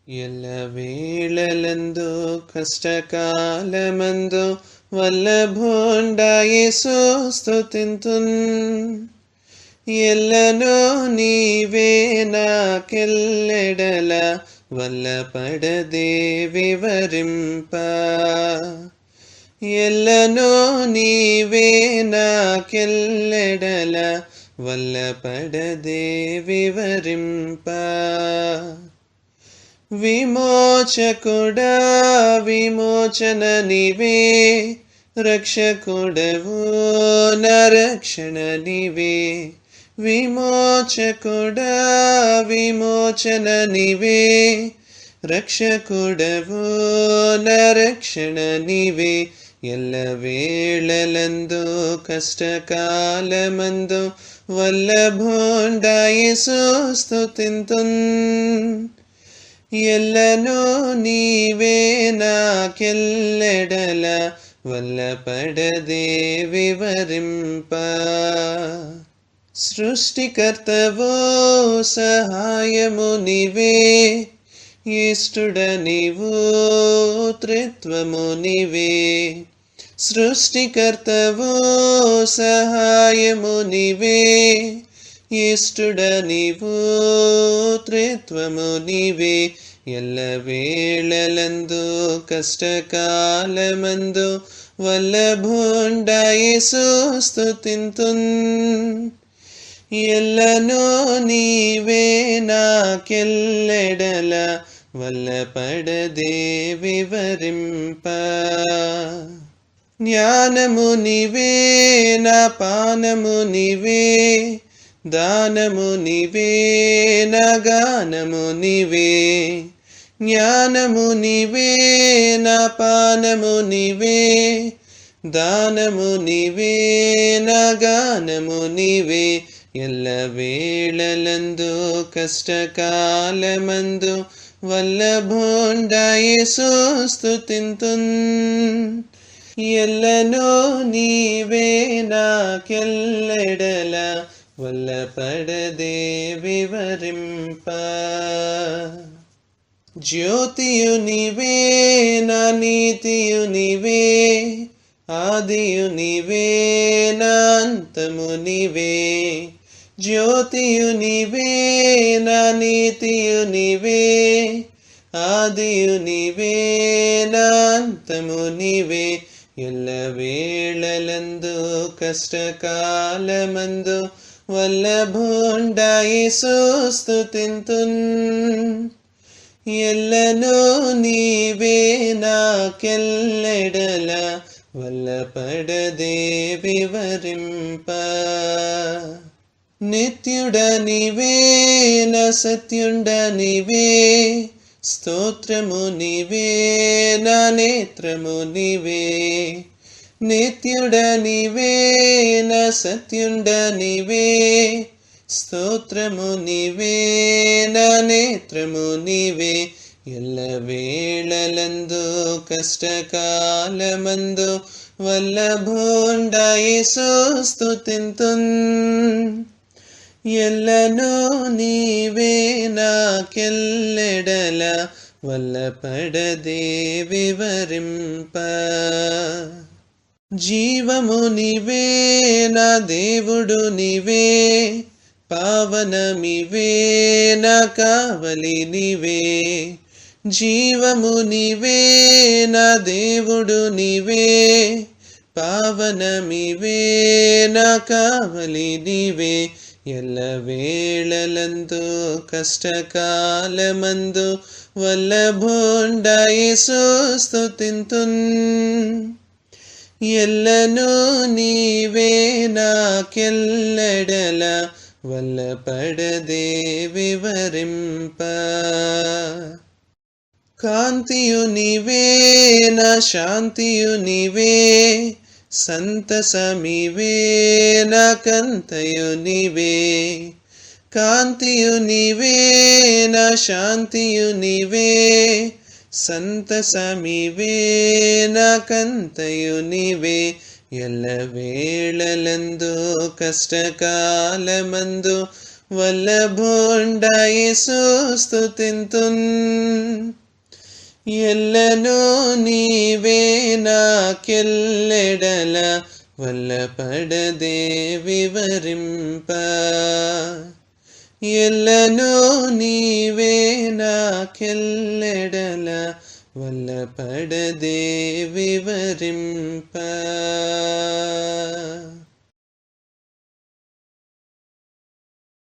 ఎల్ల వేళలందు కష్టకాలమందు వల్లభోండా యేసు స్తుతింతున్. ఎల్లను నీవే నాకెల్లెడల వల్లపడదే వివరింప. ఎల్లను నీవే నాకెల్లెడల వల్లపడదే వివరింప. విమోచకుడా విమోచన నీవే, రక్షకుడవు నా రక్షణ నీవే. విమోచకుడా విమోచన నీవే, రక్షకుడవు నా రక్షణ నీవే. ఎల్ల వేళలందు కష్టకాలమందు వల్లభోండా యేసు స్తుతింతున్. ఎల్లను నీవే నాకెల్లెడల వల్లపడదే వివరింప. సృష్టికర్తవో సహాయము నీవే, ఇష్టుడ నీవు త్రిత్వము నీవే. సృష్టికర్తవో సహాయము నీవే, ఇష్టుడ నీవు త్రిత్వము నీవే. ఎల్ల వేళలందు కష్టకాలమందు వల్లభోండా యేసు స్తుతింతున్. ఎల్లను నీవే నాకెల్లెడల వల్లపడదే వివరింప. జ్ఞానము నీవే నా పానము నీవే, దానము నీవే నా గానము నీవే. జ్ఞానము నీవే నా పానము నీవే, దానము నీవే నా గానము నీవే. ఎల్ల వేళలందు కష్టకాలమందు వల్లభోండా యేసు స్తుతింతున్. ఎల్లను నీవే నాకెల్లెడల వల్లపడదే వివరింప. జ్యోతియు నీవే నా నీతియు నీవే, ఆదియు నీవే నా అంతము నీవే. జ్యోతియు నీవే నా నీతియు నీవే, ఆదియు నీవే నా అంతము నీవే. ఎల్ల వేళలందు కష్టకాలమందు వల్లభోండా యేసు స్తుతింతున్. ఎల్లను నీవే నాకెల్లెడల వల్లపడదే వివరింప. నిత్యుడ నీవే నా సత్యుండ నీవే, స్తోత్రము నీవే నా నేత్రము నీవే. నిత్యుడ నీవే నా సత్యుండ నీవే, స్తోత్రము నీవే నా నేత్రము నీవే. ఎల్ల వేళలందు కష్టకాలమందు వల్లభోండా యేసు స్తుతింతున్. ఎల్లను నీవే నాకెల్లెడల వల్లపడదే వివరింప. జీవము నీవే నా దేవుడు నీవే, పావనమివే నా కావలి నీవే. జీవము నీవే నా దేవుడు నీవే, పావనమివే నా కావలి నీవే. ఎల్ల వేళలందు కష్టకాలమందు వల్లభోండా యేసు స్తుతింతున్. ఎల్లను నీవే నాకెల్లెడల వల్లపడదే వివరింప. కాంతియు నీవే నా శాంతియు నీవే, సంతసమివే నాకంతయు నీవే. కాంతియు నీవే నా శాంతియు నీవే, సంతసమివే నాకంతయు నీవే. ఎల్ల వేళలందు కష్టకాలమందు వల్లభుండయేసు స్తుతింతున్ ఎల్లను నీవే నాకెల్లెడల వల్లపడదే వివరింప ఎల్లను నీవే నాకెల్లెడల వల్లపడదే వివరింప